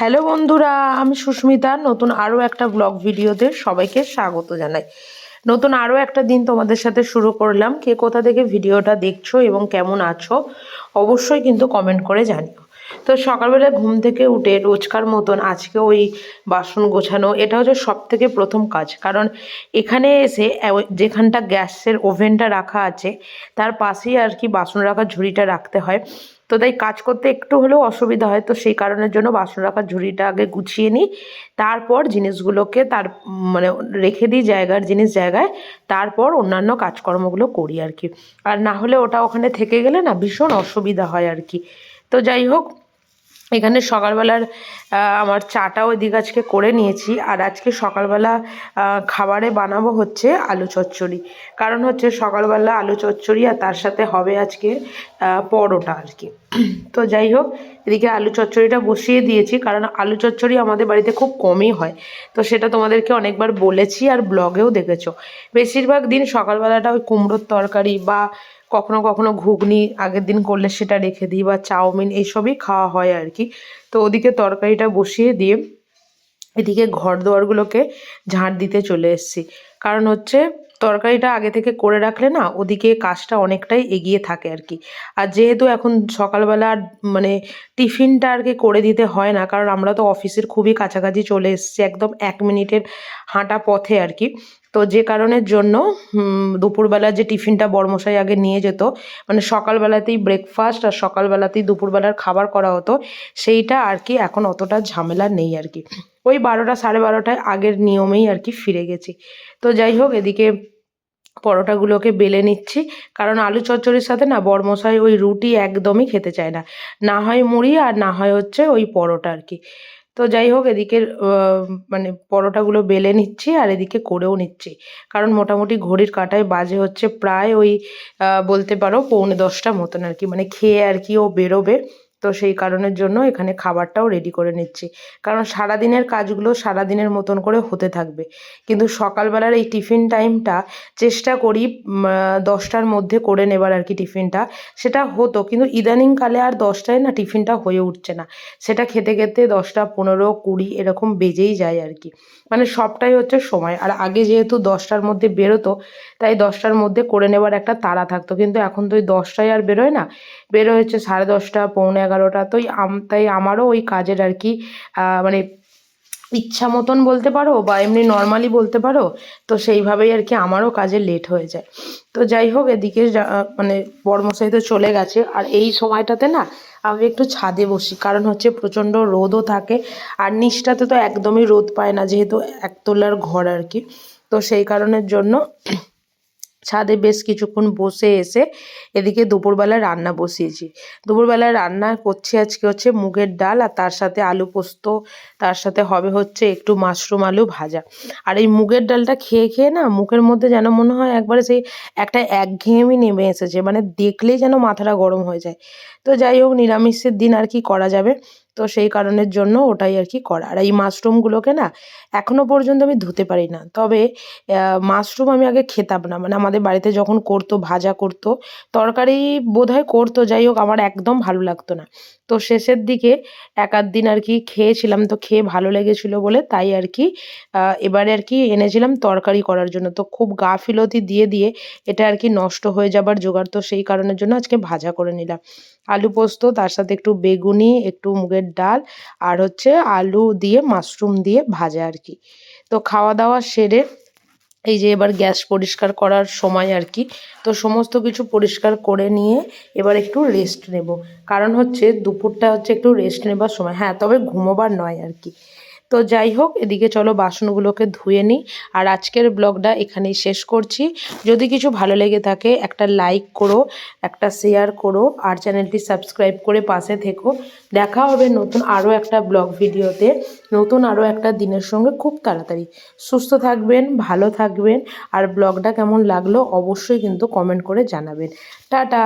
Hello বন্ধুরা, আমি সুস্মিতা। নতুন আরও একটা ব্লগ ভিডিওতে সবাইকে স্বাগত জানাই। নতুন আরও একটা দিন তোমাদের সাথে শুরু করলাম। কে কোথা থেকে ভিডিওটা দেখছো এবং কেমন আছো অবশ্যই কিন্তু কমেন্ট করে জানিও। তো সকালবেলা ঘুম থেকে উঠে রোজকার মতন আজকে ওই বাসন গোছানো, এটা হচ্ছে সব থেকে প্রথম কাজ। কারণ এখানে এসে যেখানটা গ্যাসের ওভেনটা রাখা আছে তার পাশেই আর কি বাসন রাখার ঝুড়িটা রাখতে হয়। তো তাই কাজ করতে একটু হলেও অসুবিধা হয়, তো সেই কারণের জন্য বাসন রাখার ঝুড়িটা আগে গুছিয়ে নিই, তারপর জিনিসগুলোকে মানে রেখে দিই জায়গার জিনিস জায়গায়, তারপর অন্যান্য কাজকর্মগুলো করি আর কি। আর না হলে ওটা ওখানে থেকে গেলে না ভীষণ অসুবিধা হয় আর কি। তো যাই হোক, এখানে সকালবেলার আমার চাটাও এদিকে আজকে করে নিয়েছি। আর আজকে সকালবেলা খাবারে বানাবো হচ্ছে আলু চচ্চড়ি। কারণ হচ্ছে সকালবেলা আলু চচ্চড়ি আর তার সাথে হবে আজকে পরোটা আর কি। তো যাই হোক, এদিকে আলু চচ্চড়িটা বসিয়ে দিয়েছি, কারণ আলু চচ্চড়ি আমাদের বাড়িতে খুব কমই হয়। তো সেটা তোমাদেরকে অনেকবার বলেছি আর ব্লগেও দেখেছো। বেশিরভাগ দিন সকালবেলাটা ওই কুমড়োর তরকারি বা কখনো কখনো ঘুগনি আগের দিন করলে সেটা রেখে দিই, বা চাউমিন এইসবই খাওয়া হয় আর কি। তো ওদিকে তরকারিটা বসিয়ে দিয়ে এদিকে ঘর দুয়ারগুলোকে ঝাঁট দিতে চলে এসেছি। কারণ হচ্ছে তরকারিটা আগে থেকে করে রাখলে না ওদিকে কাজটা অনেকটাই এগিয়ে থাকে আর কি। আর যেহেতু এখন সকালবেলা মানে টিফিনটা আর কি করে দিতে হয় না, কারণ আমরা তো অফিসের খুবই কাছাকাছি চলে এসেছি, একদম 1 মিনিটের হাঁটা পথে আর কি। তো যে কারণের জন্য দুপুরবেলা যে টিফিনটা বড়মশাই আগে নিয়ে যেত, মানে সকালবেলাতেই ব্রেকফাস্ট আর সকালবেলাতেই দুপুরবেলার খাবার করা হতো, সেইটা আর কি এখন অতটা ঝামেলা নেই আর কি। ওই 12টা 12:30টায় আগের নিয়মেই আর কি ফিরে গেছি। তো যাই হোক, এদিকে পরোটাগুলোকে বেলে নিচ্ছি। কারণ আলু চচ্চড়ির সাথে না বড়মশাই ওই রুটি একদমই খেতে চায় না, না হয় মুড়ি আর না হয় হচ্ছে ওই পরোটা আর কি। তো যাই হোক, এদিকে মানে পরোটাগুলো বেলে নিচ্ছি আর এদিকে করেও নিচ্ছি। কারণ মোটামুটি ঘড়ির কাঁটায় বাজে হচ্ছে প্রায় ওই বলতে পারো 9:45 মতন আর কি, মানে খেয়ে আর কি ও বেরোবে। তো সেই কারণের জন্য এখানে খাবারটাও রেডি করে নিচ্ছি। কারণ সারাদিনের কাজগুলো সারাদিনের মতন করে হতে থাকবে, কিন্তু সকালবেলার এই টিফিন টাইমটা চেষ্টা করি 10টার মধ্যে করে নেবার আর কি টিফিনটা। সেটা হতো, কিন্তু ইদানিংকালে আর 10টায় না টিফিনটা হয়ে উঠছে না। সেটা খেতে খেতে 10টা 15 20 এরকম বেজেই যায় আর কি। মানে সবটাই হচ্ছে সময়। আর আগে যেহেতু 10টার মধ্যে বেরোতো, তাই 10টার মধ্যে করে নেবার একটা তাড়া থাকতো, কিন্তু এখন তো ওই 10টায় আর বেরোয় না, বেরো হচ্ছে 10:30 11:45। তো তাই আমারও ওই কাজের আর কি মানে ইচ্ছা মতন বলতে পারো বা এমনি নর্মালি বলতে পারো, তো সেইভাবেই আর কি আমারও কাজে লেট হয়ে যায়। তো যাই হোক, এদিকে মানে বড়মশাই তো চলে গেছে, আর এই সময়টাতে না আমি একটু ছাদে বসি। কারণ হচ্ছে প্রচণ্ড রোদও থাকে, আর নিচটাতে তো একদমই রোদ পায় না, যেহেতু একতলার ঘর আর কি। তো সেই কারণের জন্য ছাদে বেশ কিছুক্ষণ বসে এসে এদিকে দুপুরবেলা রান্না বসিয়েছি। দুপুরবেলা রান্না করছি আজকে হচ্ছে মুগের ডাল, আর তার সাথে আলু পোস্ত, তার সাথে হবে হচ্ছে একটু মাশরুম আলু ভাজা। আর এই মুগের ডালটা খেয়ে খেয়ে না মুখের মধ্যে যেন মনে হয় একবারে সেই একটা একঘেয়েমি নেমে এসেছে, মানে দেখলেই যেন মাথাটা গরম হয়ে যায়। তো যাই হোক, নিরামিষের দিন আর কি করা যাবে, তো সেই কারণের জন্য ওটাই আর কি করা। আর এই মাশরুমগুলোকে না এখনো পর্যন্ত আমি ধুতে পারি না। তবে মাশরুম আমি আগে খেতাম না, মানে আমাদের বাড়িতে যখন করতো ভাজা করতো, তরকারি বোধহয় করতো, যাই হোক আমার একদম ভালো লাগতো না। তো শেষের দিকে এক আধ দিন আর কি খেয়েছিলাম, তো খেয়ে ভালো লেগেছিলো বলে তাই আর কি এবারে আর কি এনেছিলাম তরকারি করার জন্য। তো খুব গাফিলতি দিয়ে দিয়ে এটা আর কি নষ্ট হয়ে যাবার জোগাড়, তো সেই কারণের জন্য আজকে ভাজা করে নিলাম। আলু পোস্ত, তার সাথে একটু বেগুনি, একটু মুগের ডাল, আর হচ্ছে আলু দিয়ে মাশরুম দিয়ে ভাজা আর কি। তো খাওয়া দাওয়া সেরে এই যে এবার গ্যাস পরিষ্কার করার সময় আর কি। তো সমস্ত কিছু পরিষ্কার করে নিয়ে এবার একটু রেস্ট নেব। কারণ হচ্ছে দুপুরটা হচ্ছে একটু রেস্ট নেবার সময়, হ্যাঁ, তবে ঘুমোবার নয় আর কি। তো যাই হোক, এদিকে চলো বাসনগুলোকে ধুয়ে নিই। আর আজকের ব্লগটা এখানেই শেষ করছি। যদি কিছু ভালো লেগে থাকে একটা লাইক করো, একটা শেয়ার করো, আর চ্যানেলটি সাবস্ক্রাইব করে পাশে থেকো। দেখা হবে নতুন আরও একটা ব্লগ ভিডিওতে, নতুন আরও একটা দিনের সঙ্গে খুব তাড়াতাড়ি। সুস্থ থাকবেন, ভালো থাকবেন, আর ব্লগটা কেমন লাগলো অবশ্যই কিন্তু কমেন্ট করে জানাবেন। টাটা।